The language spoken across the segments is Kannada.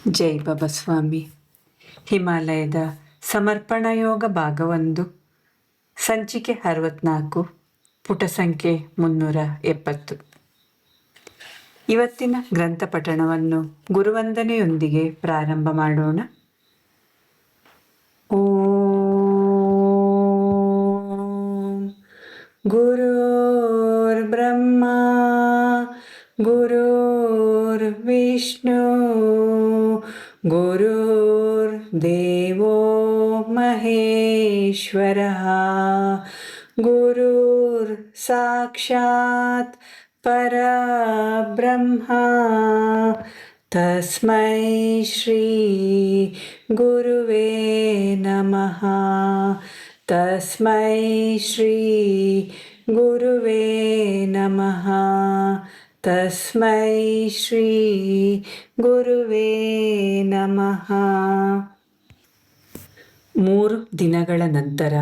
ಜೈ ಬಾಬಾ ಸ್ವಾಮಿ. ಹಿಮಾಲಯದ ಸಮರ್ಪಣಾ ಯೋಗ ಭಾಗ 1, ಸಂಚಿಕೆ 64, ಪುಟ ಸಂಖ್ಯೆ 370. ಇವತ್ತಿನ ಗ್ರಂಥ ಪಠಣವನ್ನು ಗುರುವಂದನೆಯೊಂದಿಗೆ ಪ್ರಾರಂಭ ಮಾಡೋಣ. ಓಂ ಗುರುರ್ ಬ್ರಹ್ಮ ಗುರುರ್ ವಿಷ್ಣು ಗುರುರ್ದೇವೋ ಮಹೇಶ್ವರಃ ಗುರುರ್ ಸಾಕ್ಷಾತ್ ಪರಬ್ರಹ್ಮ ತಸ್ಮೈ ಶ್ರೀ ಗುರುವೇ ನಮಃ. ತಸ್ಮೈ ಶ್ರೀ ಗುರುವೇ ನಮಃ. ತಸ್ಮೈ ಶ್ರೀ ಗುರುವೇ ನಮಃ. 3 ದಿನಗಳ ನಂತರ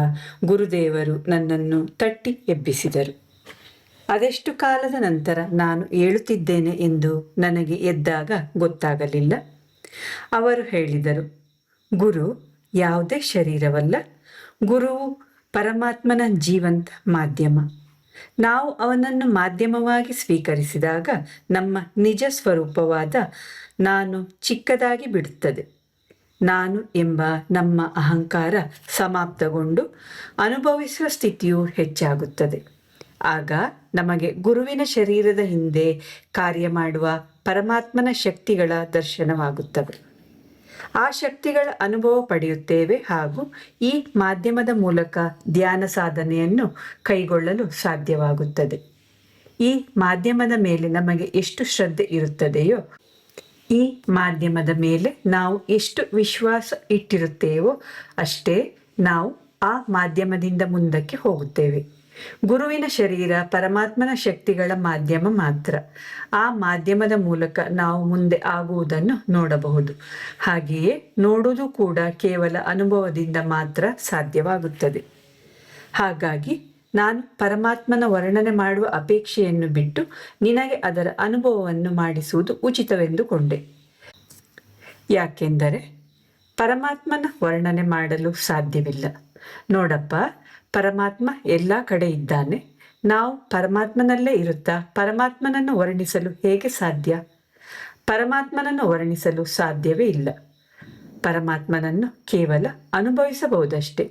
ಗುರುದೇವರು ನನ್ನನ್ನು ತಟ್ಟಿ ಎಬ್ಬಿಸಿದರು. ಅದೆಷ್ಟು ಕಾಲದ ನಂತರ ನಾನು ಏಳುತ್ತಿದ್ದೇನೆ ಎಂದು ನನಗೆ ಎದ್ದಾಗ ಗೊತ್ತಾಗಲಿಲ್ಲ. ಅವರು ಹೇಳಿದರು, ಗುರು ಯಾವುದೇ ಶರೀರವಲ್ಲ, ಗುರುವು ಪರಮಾತ್ಮನ ಜೀವಂತ ಮಾಧ್ಯಮ. ನಾವು ಅವನನ್ನು ಮಾಧ್ಯಮವಾಗಿ ಸ್ವೀಕರಿಸಿದಾಗ ನಮ್ಮ ನಿಜ ಸ್ವರೂಪವಾದ ನಾನು ಚಿಕ್ಕದಾಗಿ ಬಿಡುತ್ತದೆ. ನಾನು ಎಂಬ ನಮ್ಮ ಅಹಂಕಾರ ಸಮಾಪ್ತಗೊಂಡು ಅನುಭವಿಸುವ ಸ್ಥಿತಿಯು ಹೆಚ್ಚಾಗುತ್ತದೆ. ಆಗ ನಮಗೆ ಗುರುವಿನ ಶರೀರದ ಹಿಂದೆ ಕಾರ್ಯ ಮಾಡುವ ಪರಮಾತ್ಮನ ಶಕ್ತಿಗಳ ದರ್ಶನವಾಗುತ್ತವೆ. ಆ ಶಕ್ತಿಗಳ ಅನುಭವ ಪಡೆಯುತ್ತೇವೆ ಹಾಗೂ ಈ ಮಾಧ್ಯಮದ ಮೂಲಕ ಧ್ಯಾನ ಸಾಧನೆಯನ್ನು ಕೈಗೊಳ್ಳಲು ಸಾಧ್ಯವಾಗುತ್ತದೆ. ಈ ಮಾಧ್ಯಮದ ಮೇಲೆ ನಮಗೆ ಎಷ್ಟು ಶ್ರದ್ಧೆ ಇರುತ್ತದೆಯೋ, ಈ ಮಾಧ್ಯಮದ ಮೇಲೆ ನಾವು ಎಷ್ಟು ವಿಶ್ವಾಸ ಇಟ್ಟಿರುತ್ತೇವೋ ಅಷ್ಟೇ ನಾವು ಆ ಮಾಧ್ಯಮದಿಂದ ಮುಂದಕ್ಕೆ ಹೋಗುತ್ತೇವೆ. ಗುರುವಿನ ಶರೀರ ಪರಮಾತ್ಮನ ಶಕ್ತಿಗಳ ಮಾಧ್ಯಮ ಮಾತ್ರ. ಆ ಮಾಧ್ಯಮದ ಮೂಲಕ ನಾವು ಮುಂದೆ ಆಗುವುದನ್ನು ನೋಡಬಹುದು. ಹಾಗೆಯೇ ನೋಡುವುದು ಕೂಡ ಕೇವಲ ಅನುಭವದಿಂದ ಮಾತ್ರ ಸಾಧ್ಯವಾಗುತ್ತದೆ. ಹಾಗಾಗಿ ನಾನು ಪರಮಾತ್ಮನ ವರ್ಣನೆ ಮಾಡುವ ಅಪೇಕ್ಷೆಯನ್ನು ಬಿಟ್ಟು ನಿನಗೆ ಅದರ ಅನುಭವವನ್ನು ಮಾಡಿಸುವುದು ಉಚಿತವೆಂದುಕೊಂಡೆ. ಯಾಕೆಂದರೆ ಪರಮಾತ್ಮನ ವರ್ಣನೆ ಮಾಡಲು ಸಾಧ್ಯವಿಲ್ಲ. ನೋಡಪ್ಪ, ಪರಮಾತ್ಮ ಎಲ್ಲ ಕಡೆ ಇದ್ದಾನೆ. ನಾವು ಪರಮಾತ್ಮನಲ್ಲೇ ಇರುತ್ತಾ ಪರಮಾತ್ಮನನ್ನು ವರ್ಣಿಸಲು ಹೇಗೆ ಸಾಧ್ಯ? ಪರಮಾತ್ಮನನ್ನು ವರ್ಣಿಸಲು ಸಾಧ್ಯವೇ ಇಲ್ಲ. ಪರಮಾತ್ಮನನ್ನು ಕೇವಲ ಅನುಭವಿಸಬಹುದಷ್ಟೇ.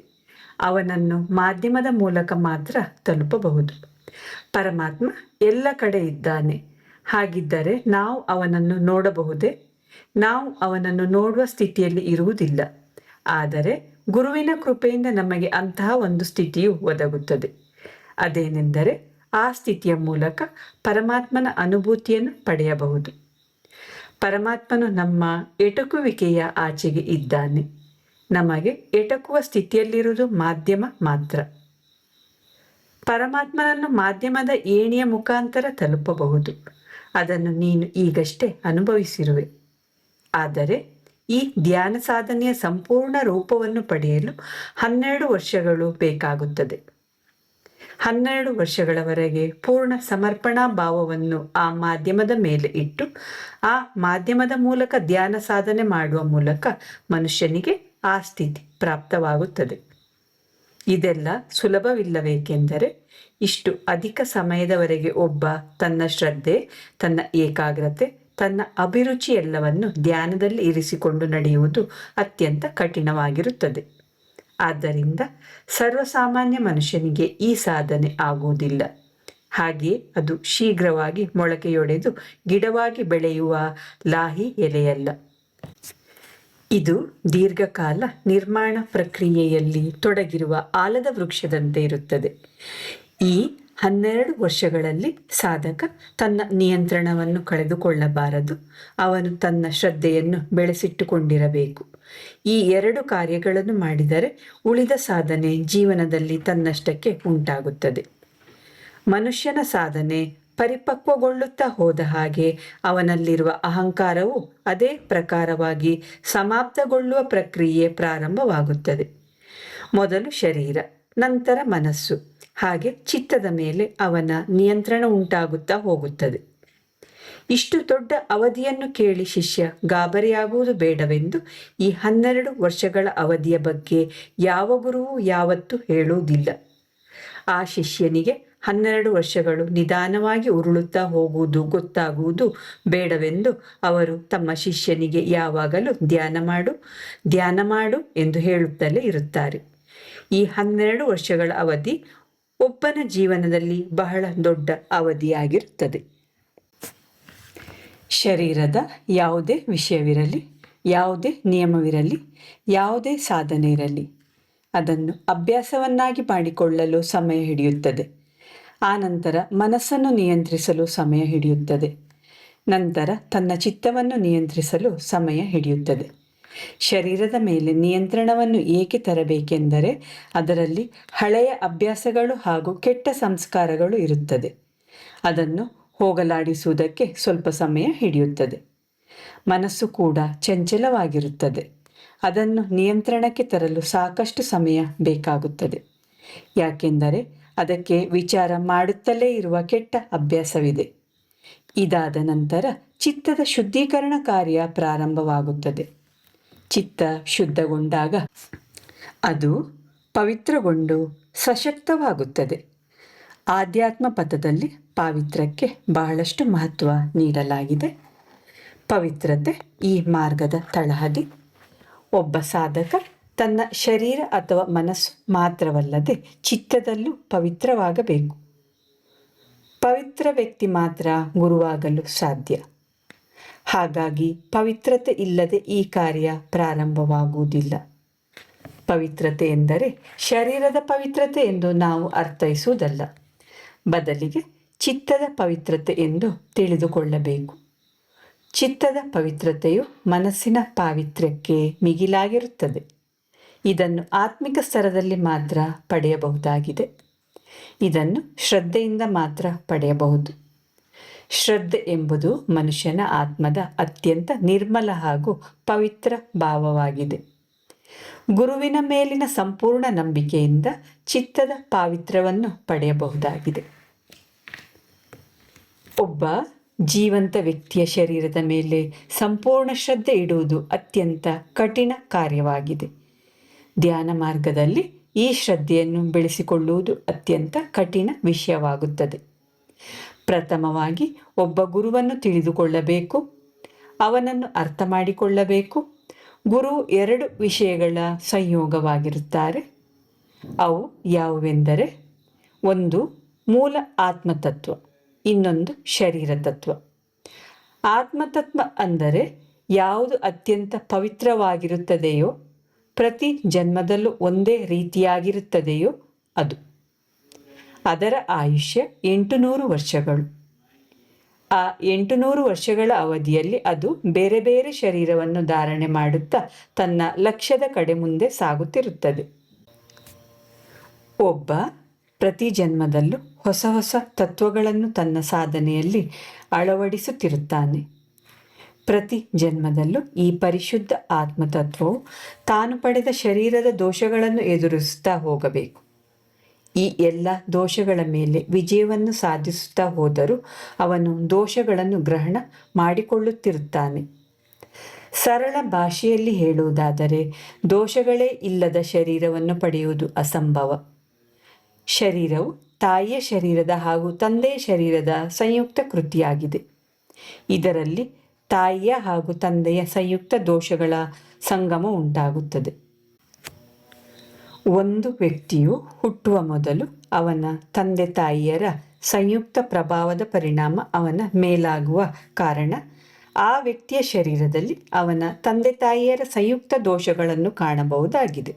ಅವನನ್ನು ಮಾಧ್ಯಮದ ಮೂಲಕ ಮಾತ್ರ ತಲುಪಬಹುದು. ಪರಮಾತ್ಮ ಎಲ್ಲ ಕಡೆ ಇದ್ದಾನೆ. ಹಾಗಿದ್ದರೆ ನಾವು ಅವನನ್ನು ನೋಡಬಹುದೇ? ನಾವು ಅವನನ್ನು ನೋಡುವ ಸ್ಥಿತಿಯಲ್ಲಿ ಇರುವುದಿಲ್ಲ. ಆದರೆ ಗುರುವಿನ ಕೃಪೆಯಿಂದ ನಮಗೆ ಅಂತಹ ಒಂದು ಸ್ಥಿತಿಯು ಒದಗುತ್ತದೆ. ಅದೇನೆಂದರೆ ಆ ಸ್ಥಿತಿಯ ಮೂಲಕ ಪರಮಾತ್ಮನ ಅನುಭೂತಿಯನ್ನು ಪಡೆಯಬಹುದು. ಪರಮಾತ್ಮನು ನಮ್ಮ ಎಟಕುವಿಕೆಯ ಆಚೆಗೆ ಇದ್ದಾನೆ. ನಮಗೆ ಎಟಕುವ ಸ್ಥಿತಿಯಲ್ಲಿರುವುದು ಮಾಧ್ಯಮ ಮಾತ್ರ. ಪರಮಾತ್ಮನನ್ನು ಮಾಧ್ಯಮದ ಏಣಿಯ ಮುಖಾಂತರ ತಲುಪಬಹುದು. ಅದನ್ನು ನೀನು ಈಗಷ್ಟೇ ಅನುಭವಿಸಿರುವೆ. ಆದರೆ ಈ ಧ್ಯಾನ ಸಾಧನೆಯ ಸಂಪೂರ್ಣ ರೂಪವನ್ನು ಪಡೆಯಲು 12 ವರ್ಷಗಳು ಬೇಕಾಗುತ್ತದೆ. 12 ವರ್ಷಗಳವರೆಗೆ ಪೂರ್ಣ ಸಮರ್ಪಣಾ ಭಾವವನ್ನು ಆ ಮಾಧ್ಯಮದ ಮೇಲೆ ಇಟ್ಟು ಆ ಮಾಧ್ಯಮದ ಮೂಲಕ ಧ್ಯಾನ ಸಾಧನೆ ಮಾಡುವ ಮೂಲಕ ಮನುಷ್ಯನಿಗೆ ಆ ಸ್ಥಿತಿ ಪ್ರಾಪ್ತವಾಗುತ್ತದೆ. ಇದೆಲ್ಲ ಸುಲಭವಿಲ್ಲವೇಕೆಂದರೆ ಇಷ್ಟು ಅಧಿಕ ಸಮಯದವರೆಗೆ ಒಬ್ಬ ತನ್ನ ಶ್ರದ್ಧೆ, ತನ್ನ ಏಕಾಗ್ರತೆ, ತನ್ನ ಅಭಿರುಚಿ ಎಲ್ಲವನ್ನು ಧ್ಯಾನದಲ್ಲಿ ಇರಿಸಿಕೊಂಡು ನಡೆಯುವುದು ಅತ್ಯಂತ ಕಠಿಣವಾಗಿರುತ್ತದೆ. ಆದ್ದರಿಂದ ಸರ್ವಸಾಮಾನ್ಯ ಮನುಷ್ಯನಿಗೆ ಈ ಸಾಧನೆ ಆಗುವುದಿಲ್ಲ. ಹಾಗೆಯೇ ಅದು ಶೀಘ್ರವಾಗಿ ಮೊಳಕೆಯೊಡೆದು ಗಿಡವಾಗಿ ಬೆಳೆಯುವ ಲಾಹಿ ಎಲೆಯಲ್ಲ. ಇದು ದೀರ್ಘಕಾಲ ನಿರ್ಮಾಣ ಪ್ರಕ್ರಿಯೆಯಲ್ಲಿ ತೊಡಗಿರುವ ಆಲದ ವೃಕ್ಷದಂತೆ ಇರುತ್ತದೆ. ಈ 12 ವರ್ಷಗಳಲ್ಲಿ ಸಾಧಕ ತನ್ನ ನಿಯಂತ್ರಣವನ್ನು ಕಳೆದುಕೊಳ್ಳಬಾರದು. ಅವನು ತನ್ನ ಶ್ರದ್ಧೆಯನ್ನು ಬೆಳೆಸಿಟ್ಟುಕೊಂಡಿರಬೇಕು. ಈ 2 ಕಾರ್ಯಗಳನ್ನು ಮಾಡಿದರೆ ಉಳಿದ ಸಾಧನೆ ಜೀವನದಲ್ಲಿ ತನ್ನಷ್ಟಕ್ಕೆ ಉಂಟಾಗುತ್ತದೆ. ಮನುಷ್ಯನ ಸಾಧನೆ ಪರಿಪಕ್ವಗೊಳ್ಳುತ್ತಾ ಹೋದ ಹಾಗೆ ಅವನಲ್ಲಿರುವ ಅಹಂಕಾರವು ಅದೇ ಪ್ರಕಾರವಾಗಿ ಸಮಾಪ್ತಗೊಳ್ಳುವ ಪ್ರಕ್ರಿಯೆ ಪ್ರಾರಂಭವಾಗುತ್ತದೆ. ಮೊದಲು ಶರೀರ, ನಂತರ ಮನಸ್ಸು, ಹಾಗೆ ಚಿತ್ತದ ಮೇಲೆ ಅವನ ನಿಯಂತ್ರಣ ಉಂಟಾಗುತ್ತಾ ಹೋಗುತ್ತದೆ. ಇಷ್ಟು ದೊಡ್ಡ ಅವಧಿಯನ್ನು ಕೇಳಿ ಶಿಷ್ಯ ಗಾಬರಿಯಾಗುವುದು ಬೇಡವೆಂದು ಈ 12 ವರ್ಷಗಳ ಅವಧಿಯ ಬಗ್ಗೆ ಯಾವ ಗುರುವೂ ಯಾವತ್ತೂ ಹೇಳುವುದಿಲ್ಲ. ಆ ಶಿಷ್ಯನಿಗೆ 12 ವರ್ಷಗಳು ನಿಧಾನವಾಗಿ ಉರುಳುತ್ತಾ ಹೋಗುವುದು ಗೊತ್ತಾಗುವುದು ಬೇಡವೆಂದು ಅವರು ತಮ್ಮ ಶಿಷ್ಯನಿಗೆ ಯಾವಾಗಲೂ ಧ್ಯಾನ ಮಾಡು ಎಂದು ಹೇಳುತ್ತಲೇ ಇರುತ್ತಾರೆ. ಈ 12 ವರ್ಷಗಳ ಅವಧಿ ಒಬ್ಬನ ಜೀವನದಲ್ಲಿ ಬಹಳ ದೊಡ್ಡ ಅವಧಿಯಾಗಿರುತ್ತದೆ. ಶರೀರದ ಯಾವುದೇ ವಿಷಯವಿರಲಿ, ಯಾವುದೇ ನಿಯಮವಿರಲಿ, ಯಾವುದೇ ಸಾಧನೆ ಇರಲಿ, ಅದನ್ನು ಅಭ್ಯಾಸವನ್ನಾಗಿ ಮಾಡಿಕೊಳ್ಳಲು ಸಮಯ ಹಿಡಿಯುತ್ತದೆ. ಆನಂತರ ಮನಸ್ಸನ್ನು ನಿಯಂತ್ರಿಸಲು ಸಮಯ ಹಿಡಿಯುತ್ತದೆ. ನಂತರ ತನ್ನ ಚಿತ್ತವನ್ನು ನಿಯಂತ್ರಿಸಲು ಸಮಯ ಹಿಡಿಯುತ್ತದೆ. ಶರೀರದ ಮೇಲೆ ನಿಯಂತ್ರಣವನ್ನು ಏಕೆ ತರಬೇಕೆಂದರೆ ಅದರಲ್ಲಿ ಹಳೆಯ ಅಭ್ಯಾಸಗಳು ಹಾಗೂ ಕೆಟ್ಟ ಸಂಸ್ಕಾರಗಳು ಇರುತ್ತದೆ. ಅದನ್ನು ಹೋಗಲಾಡಿಸುವುದಕ್ಕೆ ಸ್ವಲ್ಪ ಸಮಯ ಹಿಡಿಯುತ್ತದೆ. ಮನಸ್ಸು ಕೂಡ ಚಂಚಲವಾಗಿರುತ್ತದೆ. ಅದನ್ನು ನಿಯಂತ್ರಣಕ್ಕೆ ತರಲು ಸಾಕಷ್ಟು ಸಮಯ ಬೇಕಾಗುತ್ತದೆ. ಯಾಕೆಂದರೆ ಅದಕ್ಕೆ ವಿಚಾರ ಮಾಡುತ್ತಲೇ ಇರುವ ಕೆಟ್ಟ ಅಭ್ಯಾಸವಿದೆ. ಇದಾದ ನಂತರ ಚಿತ್ತದ ಶುದ್ಧೀಕರಣ ಕಾರ್ಯ ಪ್ರಾರಂಭವಾಗುತ್ತದೆ. ಚಿತ್ತ ಶುದ್ಧಗೊಂಡಾಗ ಅದು ಪವಿತ್ರಗೊಂಡು ಸಶಕ್ತವಾಗುತ್ತದೆ. ಆಧ್ಯಾತ್ಮ ಪಥದಲ್ಲಿ ಪಾವಿತ್ರಕ್ಕೆ ಬಹಳಷ್ಟು ಮಹತ್ವ ನೀಡಲಾಗಿದೆ. ಪವಿತ್ರತೆ ಈ ಮಾರ್ಗದ ತಳಹದಿ. ಒಬ್ಬ ಸಾಧಕ ತನ್ನ ಶರೀರ ಅಥವಾ ಮನಸ್ಸು ಮಾತ್ರವಲ್ಲದೆ ಚಿತ್ತದಲ್ಲೂ ಪವಿತ್ರವಾಗಬೇಕು. ಪವಿತ್ರ ವ್ಯಕ್ತಿ ಮಾತ್ರ ಗುರುವಾಗಲು ಸಾಧ್ಯ. ಹಾಗಾಗಿ ಪವಿತ್ರತೆ ಇಲ್ಲದೆ ಈ ಕಾರ್ಯ ಪ್ರಾರಂಭವಾಗುವುದಿಲ್ಲ. ಪವಿತ್ರತೆ ಎಂದರೆ ಶರೀರದ ಪವಿತ್ರತೆ ಎಂದು ನಾವು ಅರ್ಥೈಸುವುದಲ್ಲ. ಬದಲಿಗೆ ಚಿತ್ತದ ಪವಿತ್ರತೆ ಎಂದು ತಿಳಿದುಕೊಳ್ಳಬೇಕು. ಚಿತ್ತದ ಪವಿತ್ರತೆಯು ಮನಸ್ಸಿನ ಪಾವಿತ್ರ್ಯಕ್ಕೆ ಮಿಗಿಲಾಗಿರುತ್ತದೆ. ಇದನ್ನು ಆತ್ಮಿಕ ಸ್ತರದಲ್ಲಿ ಮಾತ್ರ ಪಡೆಯಬಹುದಾಗಿದೆ. ಇದನ್ನು ಶ್ರದ್ಧೆಯಿಂದ ಮಾತ್ರ ಪಡೆಯಬಹುದು. ಶ್ರದ್ಧೆ ಎಂಬುದು ಮನುಷ್ಯನ ಆತ್ಮದ ಅತ್ಯಂತ ನಿರ್ಮಲ ಹಾಗೂ ಪವಿತ್ರ ಭಾವವಾಗಿದೆ. ಗುರುವಿನ ಮೇಲಿನ ಸಂಪೂರ್ಣ ನಂಬಿಕೆಯಿಂದ ಚಿತ್ತದ ಪಾವಿತ್ರ್ಯವನ್ನು ಪಡೆಯಬಹುದಾಗಿದೆ. ಒಬ್ಬ ಜೀವಂತ ವ್ಯಕ್ತಿಯ ಶರೀರದ ಮೇಲೆ ಸಂಪೂರ್ಣ ಶ್ರದ್ಧೆ ಇಡುವುದು ಅತ್ಯಂತ ಕಠಿಣ ಕಾರ್ಯವಾಗಿದೆ. ಧ್ಯಾನ ಮಾರ್ಗದಲ್ಲಿ ಈ ಶ್ರದ್ಧೆಯನ್ನು ಬೆಳೆಸಿಕೊಳ್ಳುವುದು ಅತ್ಯಂತ ಕಠಿಣ ವಿಷಯವಾಗುತ್ತದೆ. ಪ್ರಥಮವಾಗಿ ಒಬ್ಬ ಗುರುವನ್ನು ತಿಳಿದುಕೊಳ್ಳಬೇಕು, ಅವನನ್ನು ಅರ್ಥ ಮಾಡಿಕೊಳ್ಳಬೇಕು. ಗುರು 2 ವಿಷಯಗಳ ಸಂಯೋಗವಾಗಿರುತ್ತಾರೆ. ಅವು ಯಾವುವೆಂದರೆ, ಒಂದು ಮೂಲ ಆತ್ಮತತ್ವ, ಇನ್ನೊಂದು ಶರೀರ ತತ್ವ. ಆತ್ಮತತ್ವ ಅಂದರೆ ಯಾವುದು ಅತ್ಯಂತ ಪವಿತ್ರವಾಗಿರುತ್ತದೆಯೋ, ಪ್ರತಿ ಜನ್ಮದಲ್ಲೂ ಒಂದೇ ರೀತಿಯಾಗಿರುತ್ತದೆಯೋ ಅದು. ಅದರ ಆಯುಷ್ಯ 800 ವರ್ಷಗಳು. ಆ 800 ವರ್ಷಗಳ ಅವಧಿಯಲ್ಲಿ ಅದು ಬೇರೆ ಬೇರೆ ಶರೀರವನ್ನು ಧಾರಣೆ ಮಾಡುತ್ತಾ ತನ್ನ ಲಕ್ಷ್ಯದ ಕಡೆ ಮುಂದೆ ಸಾಗುತ್ತಿರುತ್ತದೆ. ಒಬ್ಬ ಪ್ರತಿ ಜನ್ಮದಲ್ಲೂ ಹೊಸ ಹೊಸ ತತ್ವಗಳನ್ನು ತನ್ನ ಸಾಧನೆಯಲ್ಲಿ ಅಳವಡಿಸುತ್ತಿರುತ್ತಾನೆ. ಪ್ರತಿ ಜನ್ಮದಲ್ಲೂ ಈ ಪರಿಶುದ್ಧ ಆತ್ಮತತ್ವವು ತಾನು ಪಡೆದ ಶರೀರದ ದೋಷಗಳನ್ನು ಎದುರಿಸುತ್ತಾ ಹೋಗಬೇಕು. ಈ ಎಲ್ಲ ದೋಷಗಳ ಮೇಲೆ ವಿಜಯವನ್ನು ಸಾಧಿಸುತ್ತಾ ಹೋದರೂ ಅವನು ದೋಷಗಳನ್ನು ಗ್ರಹಣ ಮಾಡಿಕೊಳ್ಳುತ್ತಿರುತ್ತಾನೆ. ಸರಳ ಭಾಷೆಯಲ್ಲಿ ಹೇಳುವುದಾದರೆ, ದೋಷಗಳೇ ಇಲ್ಲದ ಶರೀರವನ್ನು ಪಡೆಯುವುದು ಅಸಂಭವ. ಶರೀರವು ತಾಯಿಯ ಶರೀರದ ಹಾಗೂ ತಂದೆಯ ಶರೀರದ ಸಂಯುಕ್ತ ಕೃತಿಯಾಗಿದೆ. ಇದರಲ್ಲಿ ತಾಯಿಯ ಹಾಗೂ ತಂದೆಯ ಸಂಯುಕ್ತ ದೋಷಗಳ ಸಂಗಮ ಉಂಟಾಗುತ್ತದೆ. ಒಂದು ವ್ಯಕ್ತಿಯು ಹುಟ್ಟುವ ಮೊದಲು ಅವನ ತಂದೆ ತಾಯಿಯರ ಸಂಯುಕ್ತ ಪ್ರಭಾವದ ಪರಿಣಾಮ ಅವನ ಮೇಲಾಗುವ ಕಾರಣ ಆ ವ್ಯಕ್ತಿಯ ಶರೀರದಲ್ಲಿ ಅವನ ತಂದೆ ತಾಯಿಯರ ಸಂಯುಕ್ತ ದೋಷಗಳನ್ನು ಕಾಣಬಹುದಾಗಿದೆ.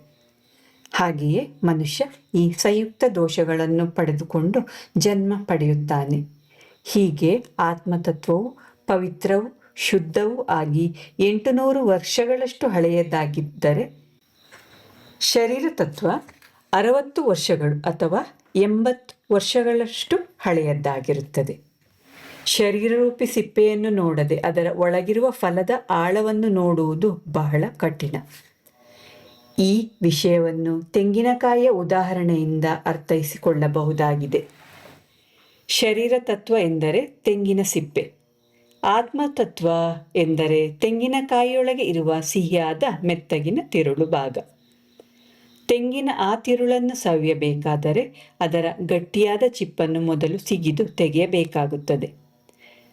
ಹಾಗೆಯೇ ಮನುಷ್ಯ ಈ ಸಂಯುಕ್ತ ದೋಷಗಳನ್ನು ಪಡೆದುಕೊಂಡು ಜನ್ಮ ಪಡೆಯುತ್ತಾನೆ. ಹೀಗೆ ಆತ್ಮತತ್ವವು ಪವಿತ್ರವೂ ಶುದ್ಧವೂ ಆಗಿ 800 ವರ್ಷಗಳಷ್ಟು ಹಳೆಯದಾಗಿದ್ದರೆ, ಶರೀರ ತತ್ವ 60 ವರ್ಷಗಳು ಅಥವಾ 80 ವರ್ಷಗಳಷ್ಟು ಹಳೆಯದ್ದಾಗಿರುತ್ತದೆ. ಶರೀರರೂಪಿ ಸಿಪ್ಪೆಯನ್ನು ನೋಡದೆ ಅದರ ಒಳಗಿರುವ ಫಲದ ಆಳವನ್ನು ನೋಡುವುದು ಬಹಳ ಕಠಿಣ. ಈ ವಿಷಯವನ್ನು ತೆಂಗಿನಕಾಯಿಯ ಉದಾಹರಣೆಯಿಂದ ಅರ್ಥೈಸಿಕೊಳ್ಳಬಹುದಾಗಿದೆ. ಶರೀರ ತತ್ವ ಎಂದರೆ ತೆಂಗಿನ ಸಿಪ್ಪೆ. ಆತ್ಮತತ್ವ ಎಂದರೆ ತೆಂಗಿನಕಾಯಿಯೊಳಗೆ ಇರುವ ಸಿಹಿಯಾದ ಮೆತ್ತಗಿನ ತಿರುಳು ಭಾಗ. ತೆಂಗಿನ ಆ ತಿರುಳನ್ನು ಸವಿಯಬೇಕಾದರೆ ಅದರ ಗಟ್ಟಿಯಾದ ಚಿಪ್ಪನ್ನು ಮೊದಲು ಸಿಗಿದು ತೆಗೆಯಬೇಕಾಗುತ್ತದೆ.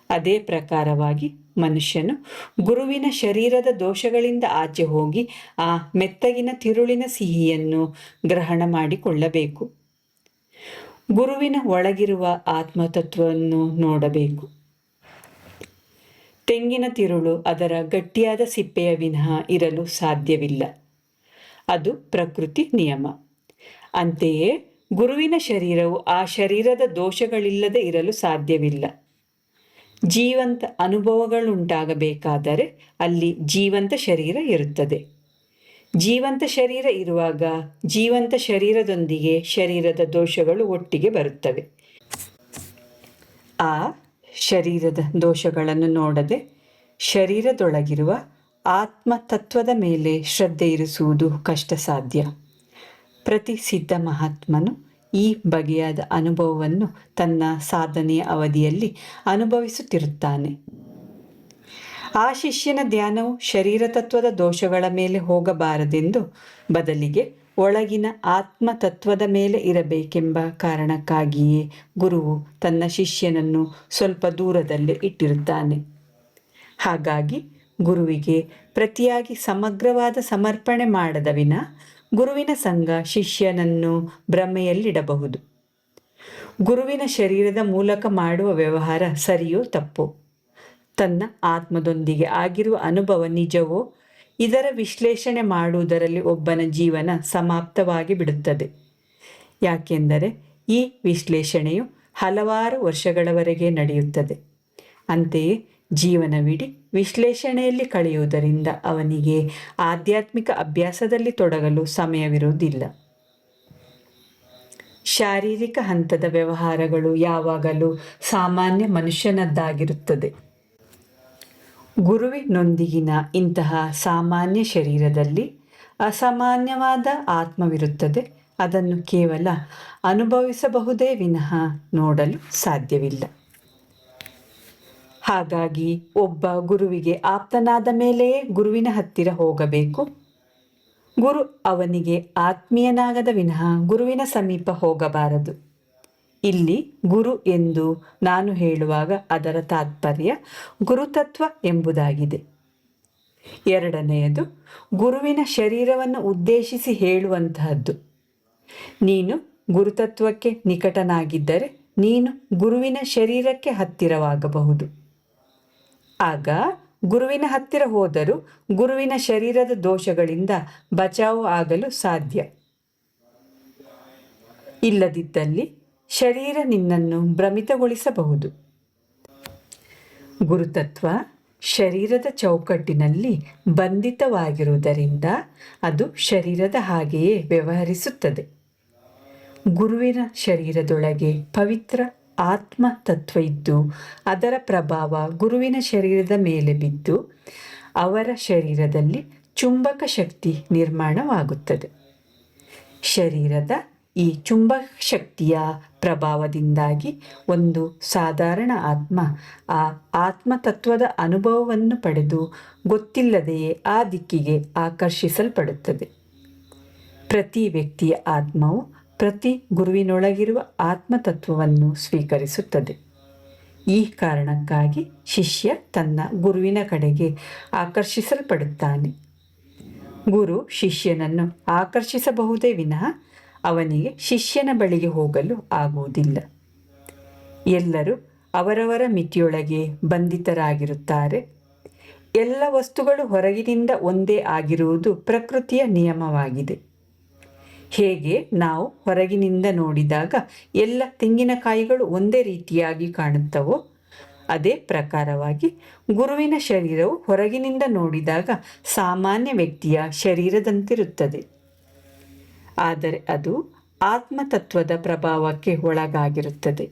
ಅದೇ ಪ್ರಕಾರವಾಗಿ ಮನುಷ್ಯನು ಗುರುವಿನ ಶರೀರದ ದೋಷಗಳಿಂದ ಆಚೆ ಹೋಗಿ ಆ ಮೆತ್ತಗಿನ ತಿರುಳಿನ ಸಿಹಿಯನ್ನು ಗ್ರಹಣ ಮಾಡಿಕೊಳ್ಳಬೇಕು. ಗುರುವಿನ ಒಳಗಿರುವ ಆತ್ಮತತ್ವವನ್ನು ನೋಡಬೇಕು. ತೆಂಗಿನ ತಿರುಳು ಅದರ ಗಟ್ಟಿಯಾದ ಸಿಪ್ಪೆಯ ವಿನಃ ಇರಲು ಸಾಧ್ಯವಿಲ್ಲ. ಅದು ಪ್ರಕೃತಿ ನಿಯಮ. ಅಂತೆಯೇ ಗುರುವಿನ ಶರೀರವು ಆ ಶರೀರದ ದೋಷಗಳಿಲ್ಲದೆ ಇರಲು ಸಾಧ್ಯವಿಲ್ಲ. ಜೀವಂತ ಅನುಭವಗಳುಂಟಾಗಬೇಕಾದರೆ ಅಲ್ಲಿ ಜೀವಂತ ಶರೀರ ಇರುತ್ತದೆ. ಜೀವಂತ ಶರೀರ ಇರುವಾಗ ಜೀವಂತ ಶರೀರದೊಂದಿಗೆ ಶರೀರದ ದೋಷಗಳು ಒಟ್ಟಿಗೆ ಬರುತ್ತವೆ. ಆ ಶರೀರದ ದೋಷಗಳನ್ನು ನೋಡದೆ ಶರೀರದೊಳಗಿರುವ ಆತ್ಮತತ್ವದ ಮೇಲೆ ಶ್ರದ್ಧೆ ಇರಿಸುವುದು ಕಷ್ಟ ಸಾಧ್ಯ. ಪ್ರತಿ ಸಿದ್ಧ ಮಹಾತ್ಮನು ಈ ಬಗೆಯಾದ ಅನುಭವವನ್ನು ತನ್ನ ಸಾಧನೆಯ ಅವಧಿಯಲ್ಲಿ ಅನುಭವಿಸುತ್ತಿರುತ್ತಾನೆ. ಆ ಶಿಷ್ಯನ ಧ್ಯಾನವು ಶರೀರ ತತ್ವದ ದೋಷಗಳ ಮೇಲೆ ಹೋಗಬಾರದೆಂದು ಬದಲಿಗೆ ಒಳಗಿನ ಆತ್ಮತತ್ವದ ಮೇಲೆ ಇರಬೇಕೆಂಬ ಕಾರಣಕ್ಕಾಗಿಯೇ ಗುರುವು ತನ್ನ ಶಿಷ್ಯನನ್ನು ಸ್ವಲ್ಪ ದೂರದಲ್ಲೇ ಇಟ್ಟಿರುತ್ತಾನೆ. ಹಾಗಾಗಿ ಗುರುವಿಗೆ ಪ್ರತಿಯಾಗಿ ಸಮಗ್ರವಾದ ಸಮರ್ಪಣೆ ಮಾಡದ ವಿನ ಗುರುವಿನ ಸಂಘ ಶಿಷ್ಯನನ್ನು ಭ್ರಮೆಯಲ್ಲಿಡಬಹುದು. ಗುರುವಿನ ಶರೀರದ ಮೂಲಕ ಮಾಡುವ ವ್ಯವಹಾರ ಸರಿಯೋ ತಪ್ಪೋ, ತನ್ನ ಆತ್ಮದೊಂದಿಗೆ ಆಗಿರುವ ಅನುಭವ ನಿಜವೋ, ಇದರ ವಿಶ್ಲೇಷಣೆ ಮಾಡುವುದರಲ್ಲಿ ಒಬ್ಬನ ಜೀವನ ಸಮಾಪ್ತವಾಗಿ ಬಿಡುತ್ತದೆ. ಯಾಕೆಂದರೆ ಈ ವಿಶ್ಲೇಷಣೆಯು ಹಲವಾರು ವರ್ಷಗಳವರೆಗೆ ನಡೆಯುತ್ತದೆ. ಅಂತೆಯೇ ಜೀವನವಿಡೀ ವಿಶ್ಲೇಷಣೆಯಲ್ಲಿ ಕಳೆಯುವುದರಿಂದ ಅವನಿಗೆ ಆಧ್ಯಾತ್ಮಿಕ ಅಭ್ಯಾಸದಲ್ಲಿ ತೊಡಗಲು ಸಮಯವಿರುವುದಿಲ್ಲ. ಶಾರೀರಿಕ ಹಂತದ ವ್ಯವಹಾರಗಳು ಯಾವಾಗಲೂ ಸಾಮಾನ್ಯ ಮನುಷ್ಯನದ್ದಾಗಿರುತ್ತದೆ. ಗುರುವಿನೊಂದಿಗಿನ ಇಂತಹ ಸಾಮಾನ್ಯ ಶರೀರದಲ್ಲಿ ಅಸಾಮಾನ್ಯವಾದ ಆತ್ಮವಿರುತ್ತದೆ. ಅದನ್ನು ಕೇವಲ ಅನುಭವಿಸಬಹುದೇ ವಿನಃ ನೋಡಲು ಸಾಧ್ಯವಿಲ್ಲ. ಹಾಗಾಗಿ ಒಬ್ಬ ಗುರುವಿಗೆ ಆಪ್ತನಾದ ಮೇಲೆಯೇ ಗುರುವಿನ ಹತ್ತಿರ ಹೋಗಬೇಕು. ಗುರು ಅವನಿಗೆ ಆತ್ಮೀಯನಾಗದ ವಿನಃ ಗುರುವಿನ ಸಮೀಪ ಹೋಗಬಾರದು. ಇಲ್ಲಿ ಗುರು ಎಂದು ನಾನು ಹೇಳುವಾಗ ಅದರ ತಾತ್ಪರ್ಯ ಗುರುತತ್ವ ಎಂಬುದಾಗಿದೆ. ಎರಡನೆಯದು ಗುರುವಿನ ಶರೀರವನ್ನು ಉದ್ದೇಶಿಸಿ ಹೇಳುವಂತಹದ್ದು. ನೀನು ಗುರುತತ್ವಕ್ಕೆ ನಿಕಟನಾಗಿದ್ದರೆ ನೀನು ಗುರುವಿನ ಶರೀರಕ್ಕೆ ಹತ್ತಿರವಾಗಬಹುದು. ಆಗ ಗುರುವಿನ ಹತ್ತಿರ ಹೋದರೂ ಗುರುವಿನ ಶರೀರದ ದೋಷಗಳಿಂದ ಬಚಾವು ಆಗಲು ಸಾಧ್ಯ. ಇಲ್ಲದಿದ್ದಲ್ಲಿ ಶರೀರ ನಿನ್ನನ್ನು ಭ್ರಮಿತಗೊಳಿಸಬಹುದು. ಗುರುತತ್ವ ಶರೀರದ ಚೌಕಟ್ಟಿನಲ್ಲಿ ಬಂಧಿತವಾಗಿರುವುದರಿಂದ ಅದು ಶರೀರದ ಹಾಗೆಯೇ ವ್ಯವಹರಿಸುತ್ತದೆ. ಗುರುವಿನ ಶರೀರದೊಳಗೆ ಪವಿತ್ರ ಆತ್ಮ ತತ್ವ ಇದ್ದು ಅದರ ಪ್ರಭಾವ ಗುರುವಿನ ಶರೀರದ ಮೇಲೆ ಬಿದ್ದು ಅವರ ಶರೀರದಲ್ಲಿ ಚುಂಬಕ ಶಕ್ತಿ ನಿರ್ಮಾಣವಾಗುತ್ತದೆ. ಶರೀರದ ಈ ಚುಂಬಕ ಶಕ್ತಿಯ ಪ್ರಭಾವದಿಂದಾಗಿ ಒಂದು ಸಾಧಾರಣ ಆತ್ಮ ಆ ಆತ್ಮತತ್ವದ ಅನುಭವವನ್ನು ಪಡೆದು ಗೊತ್ತಿಲ್ಲದೆಯೇ ಆ ದಿಕ್ಕಿಗೆ ಆಕರ್ಷಿಸಲ್ಪಡುತ್ತದೆ. ಪ್ರತಿ ವ್ಯಕ್ತಿಯ ಆತ್ಮವು ಪ್ರತಿ ಗುರುವಿನೊಳಗಿರುವ ಆತ್ಮತತ್ವವನ್ನು ಸ್ವೀಕರಿಸುತ್ತದೆ. ಈ ಕಾರಣಕ್ಕಾಗಿ ಶಿಷ್ಯ ತನ್ನ ಗುರುವಿನ ಕಡೆಗೆ ಆಕರ್ಷಿಸಲ್ಪಡುತ್ತಾನೆ. ಗುರು ಶಿಷ್ಯನನ್ನು ಆಕರ್ಷಿಸಬಹುದೇ ವಿನಃ ಅವನಿಗೆ ಶಿಷ್ಯನ ಬಳಿಗೆ ಹೋಗಲು ಆಗುವುದಿಲ್ಲ. ಎಲ್ಲರೂ ಅವರವರ ಮಿತಿಯೊಳಗೆ ಬಂಧಿತರಾಗಿರುತ್ತಾರೆ. ಎಲ್ಲ ವಸ್ತುಗಳು ಹೊರಗಿನಿಂದ ಒಂದೇ ಆಗಿರುವುದು ಪ್ರಕೃತಿಯ ನಿಯಮವಾಗಿದೆ. ಹೇಗೆ ನಾವು ಹೊರಗಿನಿಂದ ನೋಡಿದಾಗ ಎಲ್ಲ ತೆಂಗಿನಕಾಯಿಗಳು ಒಂದೇ ರೀತಿಯಾಗಿ ಕಾಣುತ್ತವೋ, ಅದೇ ಪ್ರಕಾರವಾಗಿ ಗುರುವಿನ ಶರೀರವು ಹೊರಗಿನಿಂದ ನೋಡಿದಾಗ ಸಾಮಾನ್ಯ ವ್ಯಕ್ತಿಯ ಶರೀರದಂತಿರುತ್ತದೆ. ಆದರೆ ಅದು ಆತ್ಮತತ್ವದ ಪ್ರಭಾವಕ್ಕೆ ಒಳಗಾಗಿರುತ್ತದೆ.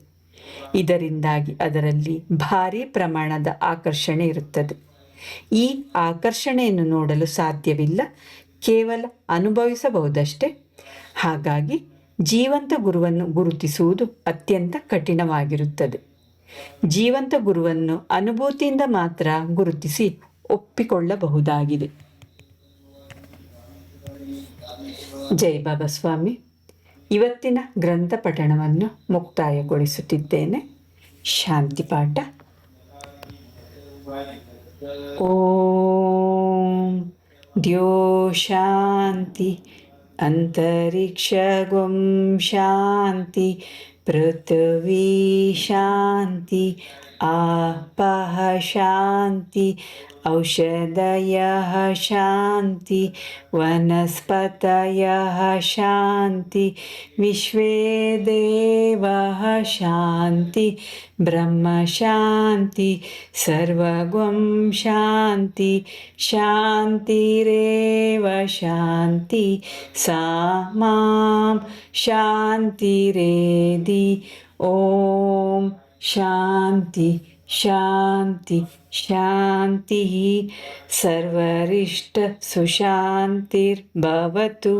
ಇದರಿಂದಾಗಿ ಅದರಲ್ಲಿ ಭಾರೀ ಪ್ರಮಾಣದ ಆಕರ್ಷಣೆ ಇರುತ್ತದೆ. ಈ ಆಕರ್ಷಣೆಯನ್ನು ನೋಡಲು ಸಾಧ್ಯವಿಲ್ಲ, ಕೇವಲ ಅನುಭವಿಸಬಹುದಷ್ಟೇ. ಹಾಗಾಗಿ ಜೀವಂತ ಗುರುವನ್ನು ಗುರುತಿಸುವುದು ಅತ್ಯಂತ ಕಠಿಣವಾಗಿರುತ್ತದೆ. ಜೀವಂತ ಗುರುವನ್ನು ಅನುಭೂತಿಯಿಂದ ಮಾತ್ರ ಗುರುತಿಸಿ ಒಪ್ಪಿಕೊಳ್ಳಬಹುದಾಗಿದೆ. ಜೈ ಬಾಬಾ ಸ್ವಾಮಿ. ಇವತ್ತಿನ ಗ್ರಂಥ ಪಠಣವನ್ನು ಮುಕ್ತಾಯಗೊಳಿಸುತ್ತಿದ್ದೇನೆ. ಶಾಂತಿ ಪಾಠ. ಓಂ ದ್ಯೋ ಶಾಂತಿ ಅಂತರಿಕ್ಷ ಗುಂ ಶಾಂತಿ ಪೃಥ್ವಿ ಶಾಂತಿ ಆಪಃ ಶಾಂತಿ ಔಷಧಯಃ ಶಾಂತಿ ವನಸ್ಪತಯಃ ಶಾಂತಿ ವಿಶ್ವೇ ದೇವಃ ಶಾಂತಿ ಬ್ರಹ್ಮ ಶಾಂತಿ ಸರ್ವಗುಂ ಶಾಂತಿ ಶಾಂತಿರೇವ ಶಾಂತಿ ಸಾ ಮಾಂ ಶಾಂತಿರೇಧಿ. ಓಂ ಶಾಂತಿ ಶಾಂತಿ ಶಾಂತಿ. ಸರ್ವರಿಷ್ಟ ಸುಶಾಂತಿರ್ಭವತು.